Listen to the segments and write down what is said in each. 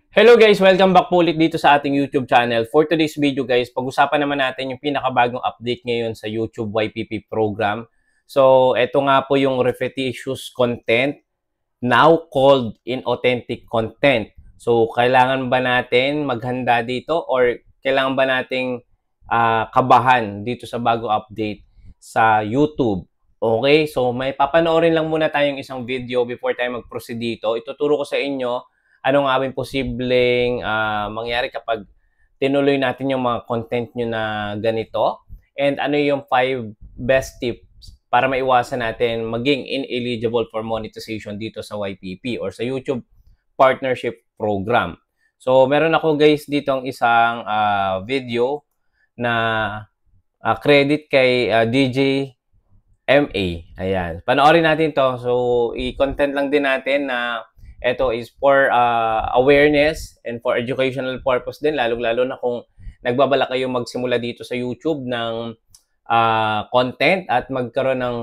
Hello guys! Welcome back po ulit dito sa ating YouTube channel. For today's video guys, pag-usapan naman natin yung pinakabagong update ngayon sa YouTube YPP program. So, eto nga po yung repetitious content, now called inauthentic content. So, kailangan ba natin maghanda dito or kailangan ba nating kabahan dito sa bagong update sa YouTube? Okay, so may papanoorin lang muna tayong isang video before tayo mag-proceed dito. Ituturo ko sa inyo ano nga ba posibleng mangyari kapag tinuloy natin yung mga content nyo na ganito, and ano yung 5 best tips para maiwasan natin maging ineligible for monetization dito sa YPP or sa YouTube Partnership Program. So, meron ako guys dito ang isang video na credit kay DJ MA. Ayan. Panoorin natin to. So, i-content lang din natin na ito is for awareness and for educational purpose din, lalo-lalo na kung nagbabala kayo magsimula dito sa YouTube ng content at magkaroon ng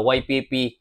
YPP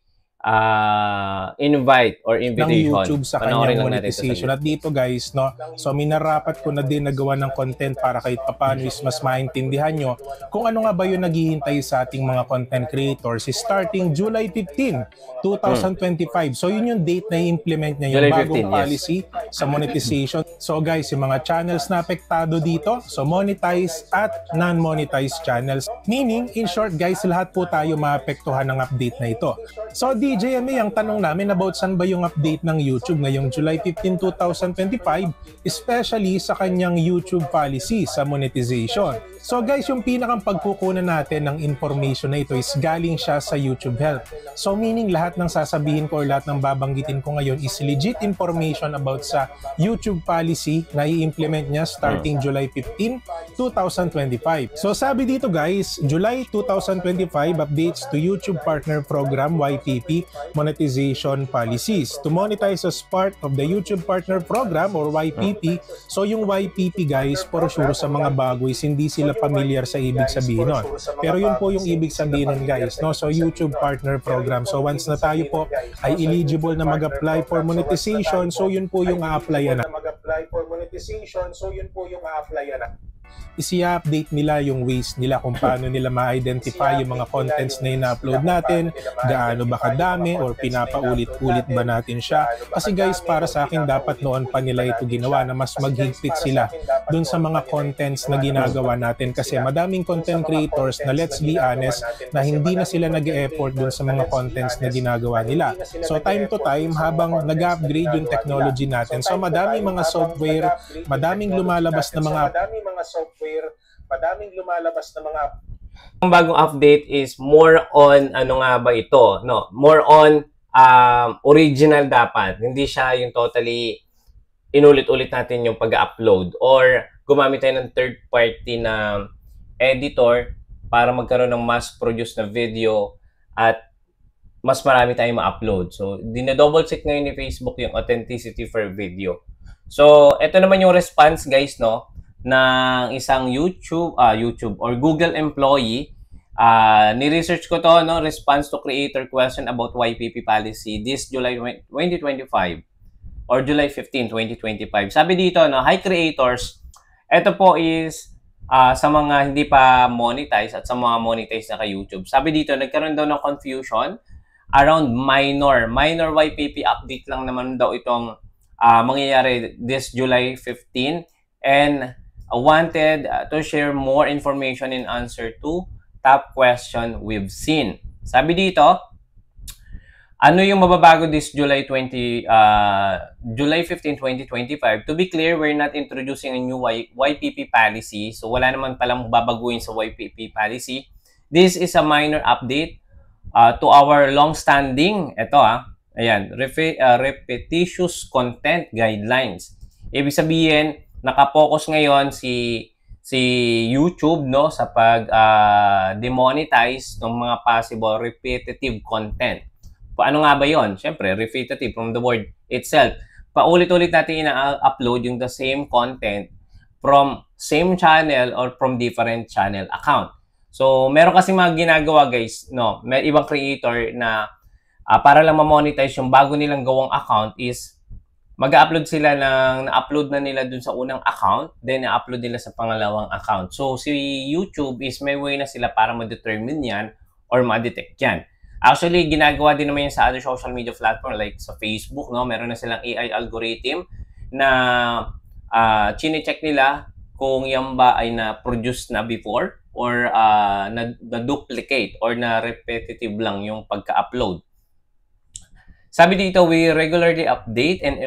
invite or invitation ng YouTube sa kanyang monetization. At dito guys, no, so minarapat ko na din nagawa ng content para kahit paano is mas maintindihan nyo kung ano nga ba yung naghihintay sa ating mga content creators starting July 15, 2025. So yun yung date na i-implement niya yung bagong policy sa monetization. So guys, yung mga channels na apektado dito, so monetized at non-monetized channels. Meaning, in short guys, lahat po tayo maapektuhan ng update na ito. So DJMA, ang tanong namin about saan ba yung update ng YouTube ngayong July 15, 2025, especially sa kanyang YouTube policy sa monetization. So guys, yung pinakang pagkukunan natin ng information na ito is galing siya sa YouTube Help. So meaning lahat ng sasabihin ko or lahat ng babanggitin ko ngayon is legit information about sa YouTube policy na i-implement niya starting July 15, 2025. So sabi dito guys, July 2025 updates to YouTube Partner Program YPP monetization policies. To monetize as part of the YouTube Partner Program or YPP, so yung YPP guys, for sure sa mga bago is hindi sila familiar sa ibig sabihin nun. Pero yun po yung ibig sabihin nun guys, no? So YouTube Partner Program. So once na tayo po ay eligible na mag-apply for monetization, so yun po yung a-applyan na. Isi-update nila yung ways nila kung paano nila ma-identify yung mga contents na ina-upload natin, gaano ba kadami or pinapaulit-ulit ba natin siya. Kasi guys, para sa akin dapat noon pa nila ito ginawa na mas maghigpit sila dun sa mga contents na ginagawa natin kasi madaming content creators na let's be honest na hindi na sila nag-e-effort dun sa mga contents na ginagawa nila. So time to time habang nag-upgrade yung technology natin, so madaming mga software, madaming lumalabas na mga ang bagong update is more on ano nga ba ito, no? More on original dapat. Hindi siya yung totally inulit-ulit natin yung pag-upload or gumamit tayo ng third party na editor para magkaroon ng mass-produced na video at mas marami tayong ma-upload. So, dina-double check ngayon ni Facebook yung authenticity for video. So, ito naman yung response guys, no? Ng isang YouTube or Google employee. Ni-research ko to, no? Response to creator question about YPP policy this July 2025 or July 15, 2025. Sabi dito, no? Hi creators, ito po is sa mga hindi pa monetize at sa mga monetize na kay YouTube. Sabi dito, nagkaroon daw ng confusion around minor YPP update lang naman daw itong mangyayari this July 15 and wanted to share more information in answer to top question we've seen. Sabi dito, ano yung mababago this July 15, 2025? To be clear, we're not introducing a new YPP policy. So wala naman palang babaguhin sa YPP policy. This is a minor update to our long-standing, ayan, repetitious content guidelines. Ibig sabihin, nakapokus ngayon si YouTube, no, sa pag demonetize ng mga possible repetitive content. Paano nga ba 'yon? Siyempre, repetitive from the word itself. Paulit-ulit natin ina-upload yung the same content from same channel or from different channel account. So, meron kasi mga ginagawa guys, no, may ibang creator na para lang ma-monetize yung bago nilang gawang account is mag-upload sila na-upload na nila dun sa unang account, then na-upload nila sa pangalawang account. So, si YouTube is may way na sila para ma-determine yan or ma-detect yan. Actually, ginagawa din naman yan sa other social media platform like sa Facebook, no? Meron na silang AI algorithm na chine-check nila kung yan ba ay na-produce na before or na-duplicate or na-repetitive lang yung pagka-upload. Sabi dito, we regularly update and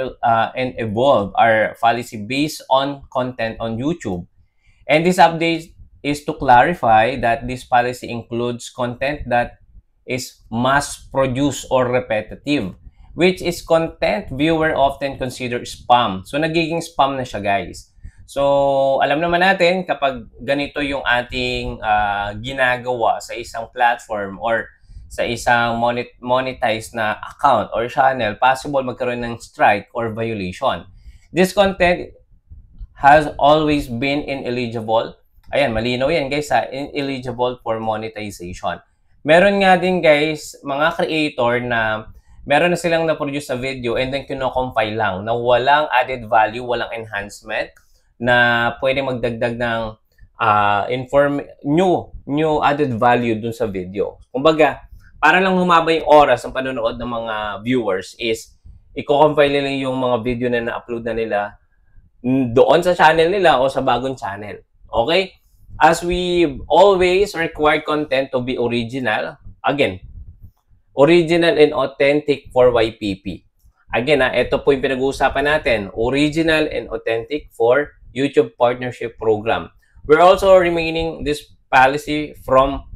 evolve our policy based on content on YouTube. And this update is to clarify that this policy includes content that is mass-produced or repetitive, which is content viewer often consider spam. So, nagiging spam na siya, guys. So, alam naman natin kapag ganito yung ating ginagawa sa isang platform or sa isang monetized na account or channel, possible magkaroon ng strike or violation. This content has always been ineligible. Ayan, malinaw yan guys, ineligible for monetization. Meron nga din guys, mga creator na meron na silang na-produce sa video and then kino-compile lang na walang added value, walang enhancement na pwede magdagdag ng new added value dun sa video. Kumbaga, para lang humaba yung oras ng panonood ng mga viewers is i-compile nila yung mga video na na-upload na nila doon sa channel nila o sa bagong channel. Okay? As we always require content to be original, again, original and authentic for YPP. Again, ito po yung pinag-uusapan natin, original and authentic for YouTube Partnership Program. We're also remaining this policy from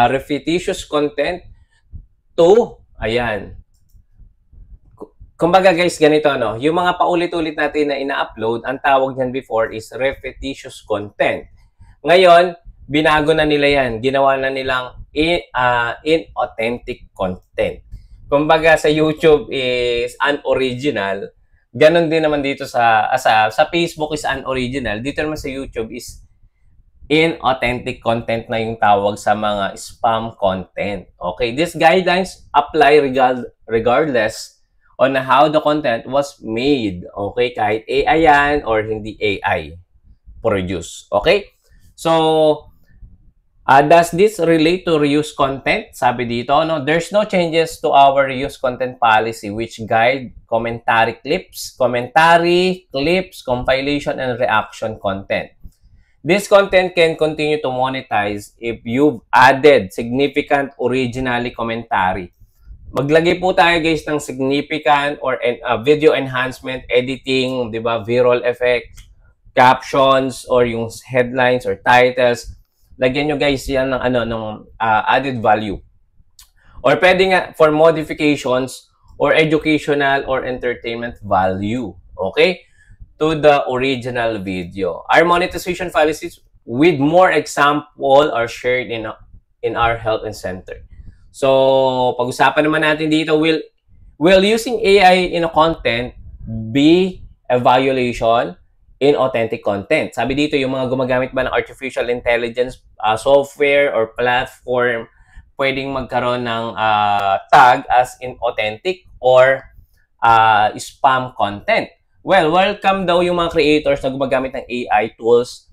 repetitious content to, ayan. Kumbaga guys, ganito, no? Yung mga paulit-ulit natin na ina-upload, ang tawag niyan before is repetitious content. Ngayon, binago na nila yan. Ginawa na nilang inauthentic content. Kumbaga sa YouTube is unoriginal. Ganon din naman dito sa Facebook is unoriginal. Dito naman sa YouTube is inauthentic content na yung tawag sa mga spam content. Okay, these guidelines apply regardless on how the content was made. Okay, kahit AI yan or hindi AI produce. Okay, so does this relate to reuse content? Sabi dito, no, there's no changes to our reuse content policy which guide commentary clips, compilation, and reaction content. This content can continue to monetize if you've added significant originally commentary. Maglagay po tayo guys ng significant or video enhancement, editing, di ba, viral effect, captions, or yung headlines or titles. Lagyan nyo guys yan ng added value. Or pwede nga for modifications or educational or entertainment value. Okay? To the original video. Our monetization policies with more example are shared in our help and center. So, pag-usapan naman natin dito, will using AI in a content be a violation in authentic content? Sabi dito, yung mga gumagamit ba ng artificial intelligence software or platform, pwedeng magkaroon ng tag as inauthentic or spam content. Well, welcome daw yung mga creators na gumagamit ng AI tools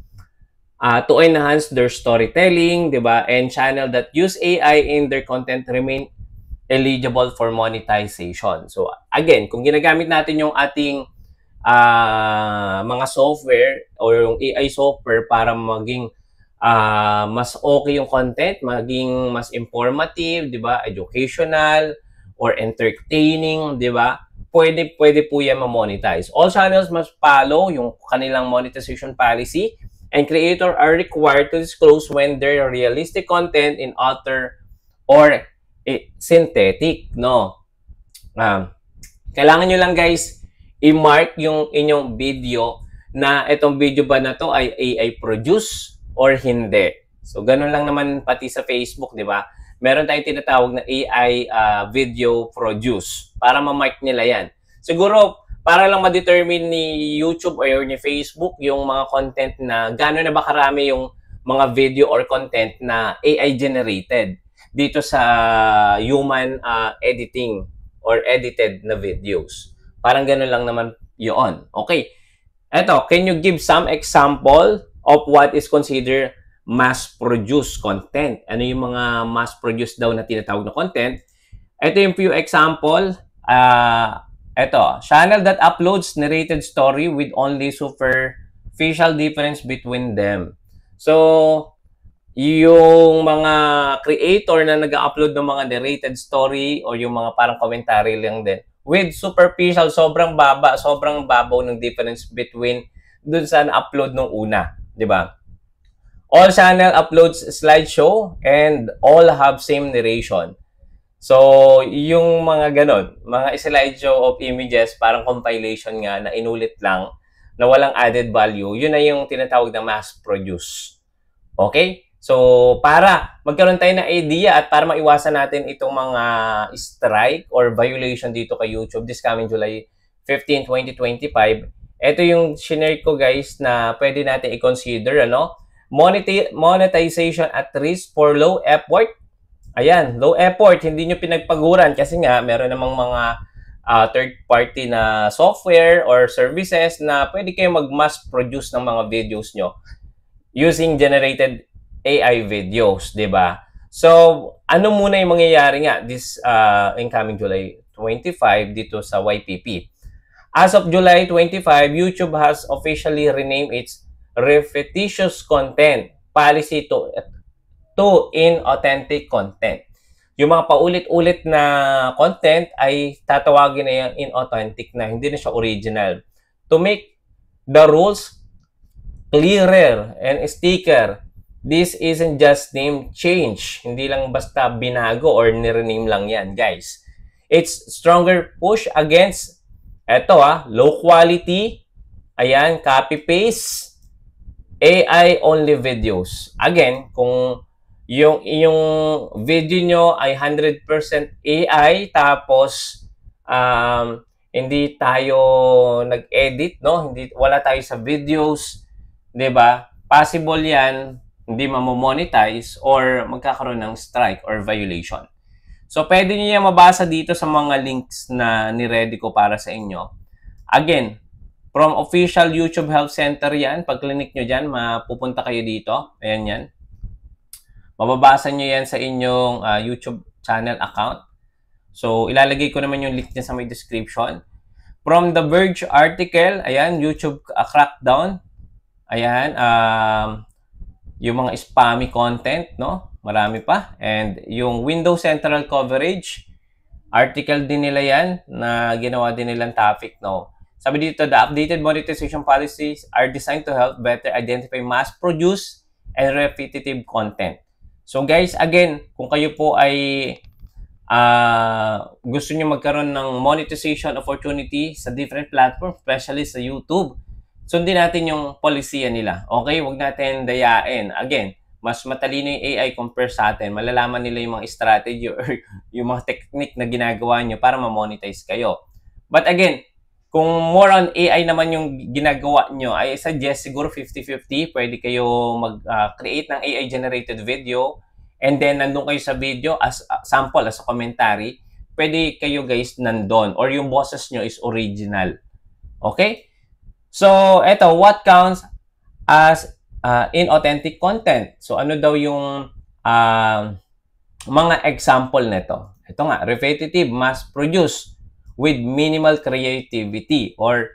to enhance their storytelling, di ba? And channel that use AI in their content remain eligible for monetization. So, again, kung ginagamit natin yung ating mga software or yung AI software para maging mas okay yung content, maging mas informative, di ba? Educational or entertaining, di ba? Pwede po yan ma-monetize. All channels must follow yung kanilang monetization policy and creators are required to disclose when their realistic content in author or synthetic, no? Kailangan nyo lang guys i-mark yung inyong video na itong video ba na to ay AI produce or hindi. So, ganun lang naman pati sa Facebook, di ba? Meron tayong tinatawag na AI video produce para ma-mark nila yan. Siguro, para lang ma-determine ni YouTube or ni Facebook yung mga content na gano'n na ba karami yung mga video or content na AI generated dito sa human editing or edited na videos. Parang ganun lang naman yun. Okay. Eto, can you give some example of what is considered mass-produced content? Ano yung mga mass-produced daw na tinatawag na content? Ito yung few example. Ito, channel that uploads narrated story with only superficial difference between them. So, yung mga creator na nag-upload ng mga narrated story o yung mga parang commentary lang din, with superficial, sobrang babaw ng difference between dun sa na-upload nung una. Diba? All channel uploads slideshow and all have same narration. So, yung mga ganon, mga slideshow of images, parang compilation nga na inulit lang, na walang added value, yun na yung tinatawag na mass-produce. Okay? So, para magkaroon tayo ng idea at para maiwasan natin itong mga strike or violation dito kay YouTube this coming July 15, 2025, ito yung shinare ko guys na pwede natin i-consider, ano? Monetization at risk for low effort. Ayan, low effort, hindi nyo pinagpaguran kasi nga meron namang mga third party na software or services na pwede kayo mag-mass produce ng mga videos nyo using generated AI videos, di ba? So, ano muna yung mangyayari nga this incoming July 25 dito sa YPP? As of July 25, YouTube has officially renamed its repetitious content policy to inauthentic content. Yung mga paulit-ulit na content ay tatawagin na yung inauthentic na, hindi na siya original. To make the rules clearer and sticker, this isn't just name change. Hindi lang basta binago or nirename lang yan, guys. It's stronger push against low quality, ayan, copy-paste, AI-only videos. Again, kung yung video nyo ay 100% AI, tapos hindi tayo nag-edit, no? Wala tayo sa videos, 'di ba? Possible 'yan, hindi ma-monetize or magkakaroon ng strike or violation. So, pwede niyo yan mabasa dito sa mga links na ni-ready ko para sa inyo. Again, from official YouTube Help Center yan. Pag clinic nyo dyan, mapupunta kayo dito. Ayan yan. Mababasa nyo yan sa inyong YouTube channel account. So, ilalagay ko naman yung link niya sa may description. From The Verge article, ayan, YouTube crackdown. Ayan, yung mga spammy content, no? Marami pa. And yung Windows Central Coverage, article din nila yan na ginawa din nilang topic, no? Sabi dito, the updated monetization policies are designed to help better identify mass-produced and repetitive content. So guys, again, kung kayo po ay gusto nyo magkaroon ng monetization opportunity sa different platforms, especially sa YouTube, sundin natin yung policy nila. Okay? Huwag natin dayain. Again, mas matalino yung AI compare sa atin. Malalaman nila yung mga strategy or yung mga technique na ginagawa nyo para ma-monetize kayo. But again, kung more on AI naman yung ginagawa nyo, I suggest siguro 50-50. Pwede kayo mag-create ng AI-generated video and then nandun kayo sa video as sample, as a commentary. Pwede kayo guys nandun or yung boses nyo is original. Okay? So, eto, what counts as inauthentic content? So, ano daw yung mga example nito? Ito nga, repetitive, mass-produced, with minimal creativity or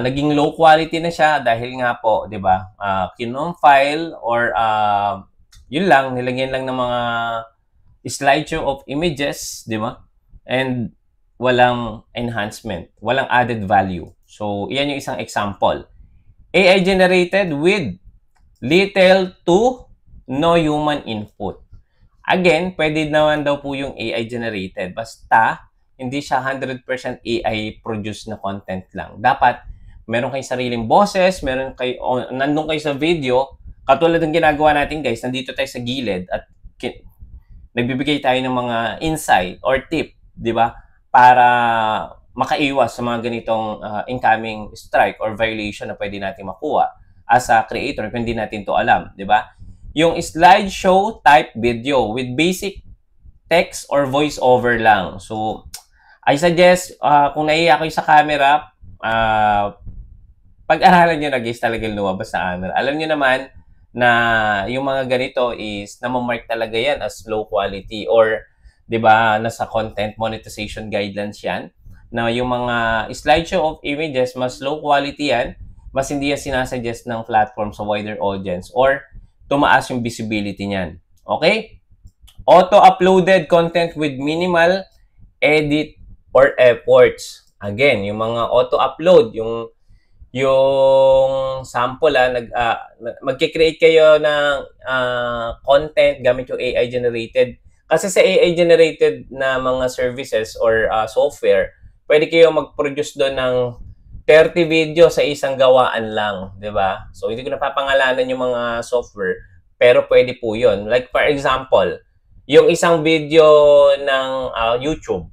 naging low quality na siya dahil nga po, 'di ba? Kinom file or yun lang, nilagyan lang ng mga slideshow of images, 'di ba? And walang enhancement, walang added value. So, iyan yung isang example. AI generated with little to no human input. Again, pwede naman daw po yung AI generated basta hindi siya 100% AI produced na content lang. Dapat meron kayong sariling boses, nandun kayo sa video, katulad ng ginagawa natin guys, nandito tayo sa gilid at nagbibigay tayo ng mga insight or tip, di ba? Para makaiwas sa mga ganitong incoming strike or violation na pwede natin makuha as a creator kung hindi natin to alam, di ba? Yung slideshow type video with basic text or voice over lang. So, I suggest, kung naiiyak kayo sa camera, pag-aralan nyo na guys talagang lumabas sa camera. Alam nyo naman na yung mga ganito is namamark talaga yan as low quality or 'di ba nasa content monetization guidelines yan na yung mga slideshow of images mas low quality yan, mas hindi yan sinasuggest ng platform sa wider audience or tumaas yung visibility niyan. Okay? Auto-uploaded content with minimal edit or efforts. Again, yung mga auto-upload, yung sample magki-create kayo ng content gamit yung AI generated. Kasi sa AI generated na mga services or software, pwede kayo mag-produce doon ng 30 video sa isang gawaan lang, 'di ba? So hindi ko napapangalanan yung mga software, pero pwede po 'yon. Like for example, yung isang video ng YouTube,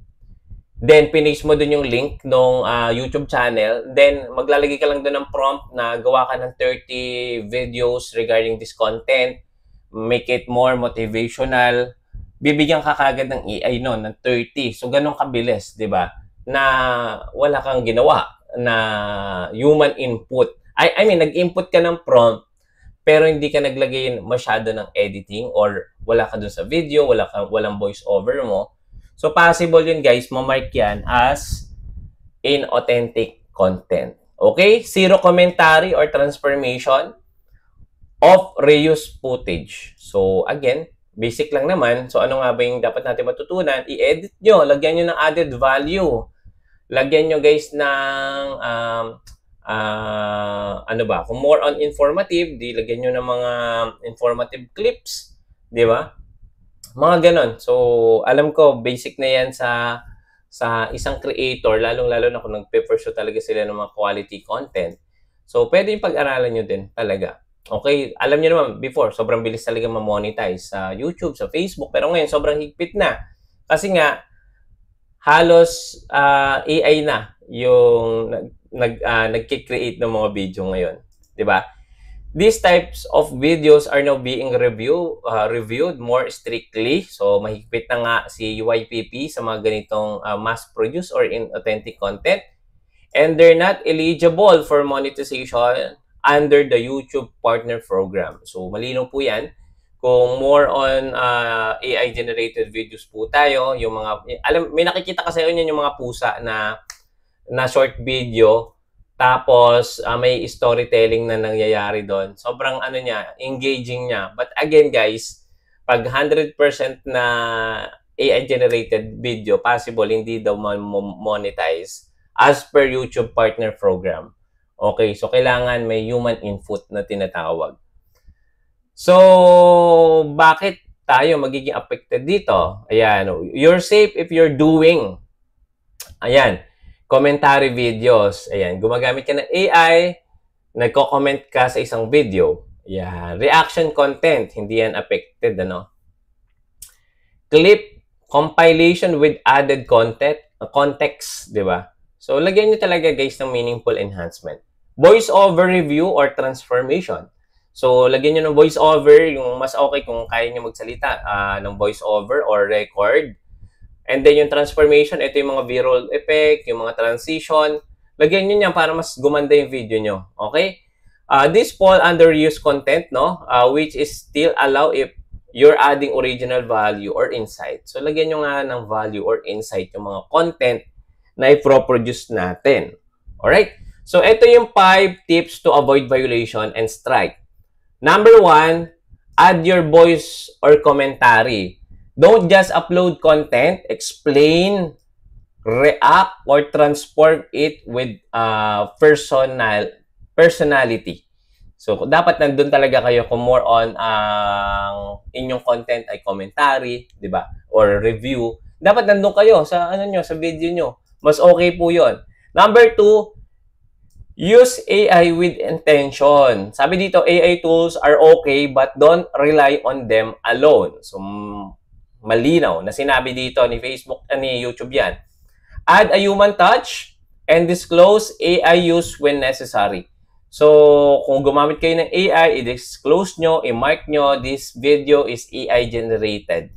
then, pinis mo dun yung link ng YouTube channel. Then, maglalagay ka lang dun ng prompt na gawa ka ng 30 videos regarding this content. Make it more motivational. Bibigyan ka kagad ng AI no, ng 30. So, ganun kabilis, di ba? Na wala kang ginawa na human input. I mean, nag-input ka ng prompt, pero hindi ka naglagay masyado ng editing or wala ka dun sa video, walang voice over mo. So, possible yun guys, mamark yan as inauthentic content. Okay? Zero commentary or transformation of reused footage. So, again, basic lang naman. So, ano nga ba yung dapat natin matutunan? I-edit nyo. Lagyan nyo ng added value. Lagyan nyo guys ng, ano ba? Kung more on informative, di lagyan nyo ng mga informative clips. Di ba? Mga ganon. So, alam ko, basic na yan sa isang creator, lalong-lalo na kung nag-pursue talaga sila ng mga quality content. So, pwede yung pag-aralan nyo din talaga. Okay? Alam nyo naman, before, sobrang bilis talaga ma-monetize sa YouTube, sa Facebook. Pero ngayon, sobrang higpit na. Kasi nga, halos AI na yung nag-create ng mga video ngayon. Diba? These types of videos are now being reviewed more strictly. So, mahigpit na nga si YPP sa mga ganitong mass-produced or inauthentic content. And they're not eligible for monetization under the YouTube Partner Program. So, malinaw po yan. Kung more on AI-generated videos po tayo, yung mga, may nakikita kasi yun yung mga pusa na short video. Tapos, may storytelling na nangyayari doon. Sobrang engaging niya. But again, guys, pag 100% na AI-generated video, possible hindi daw monetize as per YouTube Partner Program. Okay, so kailangan may human input na tinatawag. So, bakit tayo magiging affected dito? Ayan, you're safe if you're doing. Ayan. Commentary videos. Ayan, gumagamit ka ng AI, nagko-comment ka sa isang video. Ayan, reaction content, hindi yan affected, Clip compilation with added context, di ba? So, lagyan nyo talaga guys ng meaningful enhancement. Voice over review or transformation. So, lagyan nyo ng voice over, yung mas okay kung kaya nyo magsalita ng voice over or record. And then yung transformation, ito yung mga viral effect, yung mga transition. Lagyan nyo yan para mas gumanda yung video nyo. Okay? This fall under reuse content, which is still allow if you're adding original value or insight. So, lagyan nyo nga ng value or insight yung mga content na i-produce natin. Alright? So, ito yung 5 tips to avoid violation and strike. Number 1, add your voice or commentary. Don't just upload content, explain, react, or transform it with personality. So, dapat nandun talaga kayo kung more on ang inyong content ay commentary, di ba? Or review. Dapat nandun kayo sa sa video nyo. Mas okay po yon. Number 2, use AI with intention. Sabi dito, AI tools are okay but don't rely on them alone. So, malinaw na sinabi dito ni Facebook ni YouTube yan. Add a human touch and disclose AI use when necessary. So, kung gumamit kayo ng AI, i-disclose nyo, i-mark nyo, this video is AI generated.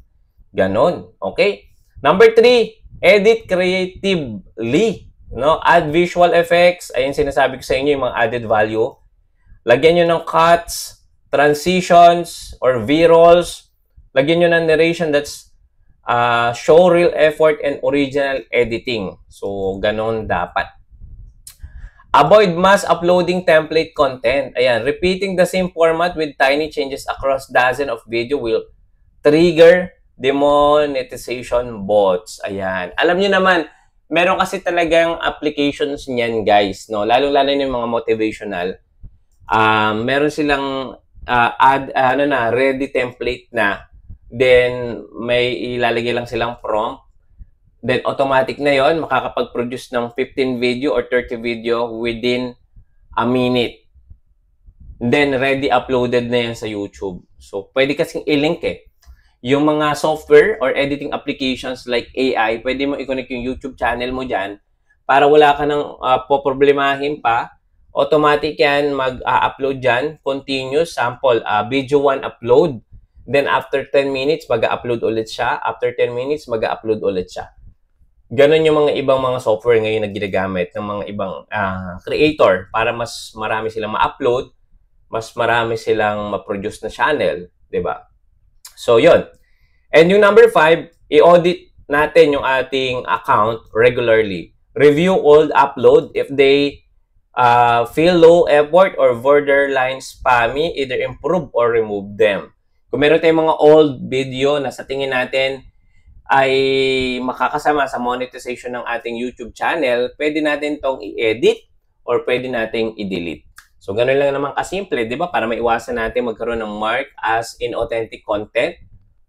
Ganon. Okay? Number 3, Edit creatively. No? Add visual effects. Ayun sinasabi ko sa inyo yung mga added value. Lagyan nyo ng cuts, transitions, or V-rolls. Lagyan nyo ng narration that's show real effort and original editing. So, ganun dapat. Avoid mass uploading template content. Ayan, repeating the same format with tiny changes across dozens of video will trigger demonetization bots. Ayan. Alam niyo naman, meron kasi talagang applications niyan, guys, no? Lalo-lalo yung mga motivational. Meron silang ready template na. Then may ilalagay lang silang prompt. Then automatic na 'yon, makakapag-produce ng 15 video or 30 video within a minute. Then ready uploaded na 'yan sa YouTube. So pwede kasing i-link yung mga software or editing applications like AI, pwede mo i-connect yung YouTube channel mo diyan para wala ka nang poproblemahin pa. Automatic yan, mag-upload dyan, continuous sample, video 1 upload. Then after 10 minutes, mag-upload ulit siya. After 10 minutes, mag-upload ulit siya. Ganon yung mga ibang mga software ngayon na ginagamit ng mga ibang creator para mas marami silang ma-upload, mas marami silang ma-produce na channel, 'di ba? So, 'yon. And yung number 5, i-audit natin yung ating account regularly. Review old upload if they feel low effort or borderline spammy, either improve or remove them. Kung meron tayong mga old video na sa tingin natin ay makakasama sa monetization ng ating YouTube channel, pwede natin tong i-edit or pwede nating i-delete. So, ganun lang naman kasimple, di ba? Para maiwasan natin magkaroon ng mark as inauthentic content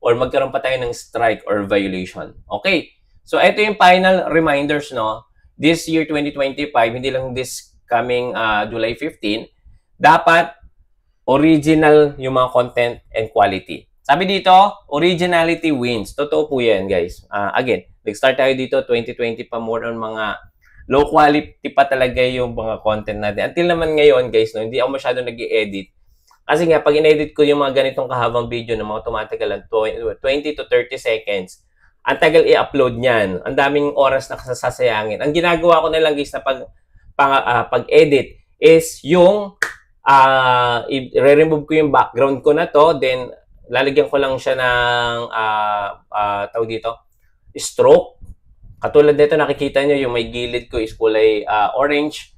or magkaroon pa tayo ng strike or violation. Okay. So, ito yung final reminders, no? This year, 2025, hindi lang this coming July 15, dapat original yung mga content and quality. Sabi dito, originality wins. Totoo po yan, guys. Again, nag-start tayo dito, 2020 pa, more on mga low quality pa talaga yung mga content natin. Until naman ngayon, guys, no, hindi ako masyado nag-i-edit. Kasi nga, pag in-edit ko yung mga ganitong kahabang video na mga tumatagal 20 to 30 seconds, ang tagal i-upload niyan. Ang daming oras na kasasayangin. Ang ginagawa ko na lang, guys, na pag-edit is yung i-remove ko yung background ko na to, then lalagyan ko lang siya ng tawag dito, stroke. Katulad nito, nakikita nyo yung may gilid ko is kulay orange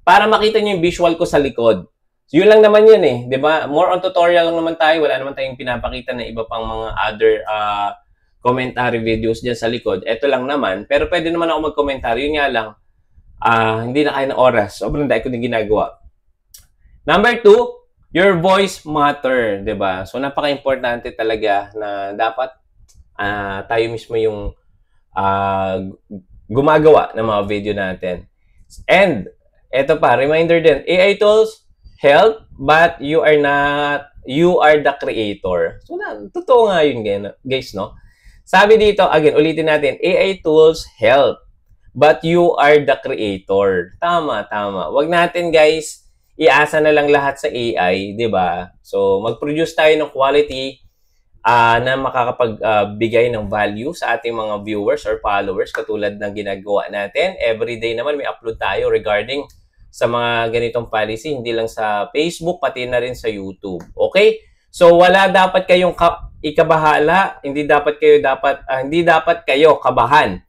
para makita nyo yung visual ko sa likod. So, yun lang naman yun di ba? More on tutorial lang naman tayo. Wala naman tayong pinapakita na iba pang mga other commentary videos dyan sa likod. Ito lang naman. Pero pwede naman ako mag-commentary. Yun nga lang, hindi na kaya ng oras. Sobrang dahil ko din ginagawa. Number 2, your voice matter, 'di ba? So napaka-importante talaga na dapat tayo mismo yung gumagawa ng mga video natin. And eto pa, reminder din, AI tools help but you are the creator. So totoo nga yun, guys, no? Sabi dito, again, ulitin natin, AI tools help but you are the creator. Tama. Wag natin, guys, iasa na lang lahat sa AI, di ba? So, mag-produce tayo ng quality na makakapagbigay ng value sa ating mga viewers or followers katulad ng ginagawa natin. Every day naman may upload tayo regarding sa mga ganitong policy, hindi lang sa Facebook, pati na rin sa YouTube. Okay? So, wala dapat kayong ikabahala, hindi dapat kayo kabahan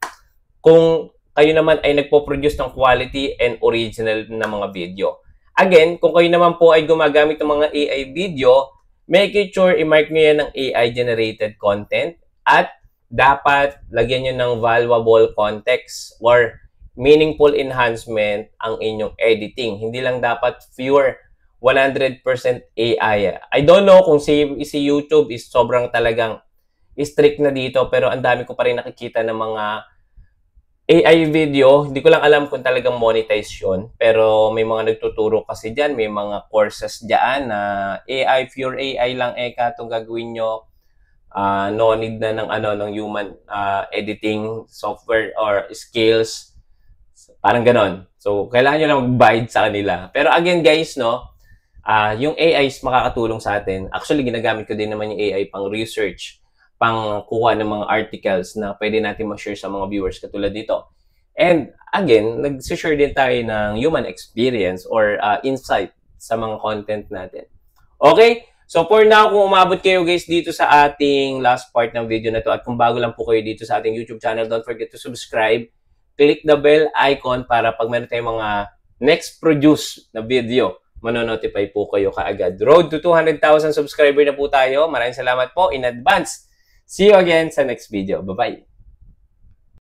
kung kayo naman ay nagpo-produce ng quality and original na mga video. Again, kung kayo naman po ay gumagamit ng mga AI video, make sure i-mark nyo yan ng AI-generated content at dapat lagyan nyo ng valuable context or meaningful enhancement ang inyong editing. Hindi lang dapat pure 100% AI. I don't know kung si YouTube is sobrang talagang strict na dito, pero ang dami ko pa rin nakikita ng mga AI video, hindi ko lang alam kung talagang monetize yun. Pero may mga nagtuturo kasi dyan, may mga courses dyan na AI, pure AI lang itong gagawin nyo. No need na ng human editing software or skills. Parang ganon. So, kailangan nyo lang mag-abide sa kanila. Pero again, guys, no, yung AI is makakatulong sa atin. Actually, ginagamit ko din naman yung AI pang research. pangkuha ng mga articles na pwede natin ma-share sa mga viewers katulad dito. And again, nag-share din tayo ng human experience or insight sa mga content natin. Okay? So for now, kung umabot kayo guys dito sa ating last part ng video na to at kung bago lang po kayo dito sa ating YouTube channel, don't forget to subscribe. Click the bell icon para pag meron tayong mga next produce na video, manonotify po kayo kaagad. Road to 200,000 subscriber na po tayo. Maraming salamat po in advance. See you again sa next video. Bye-bye.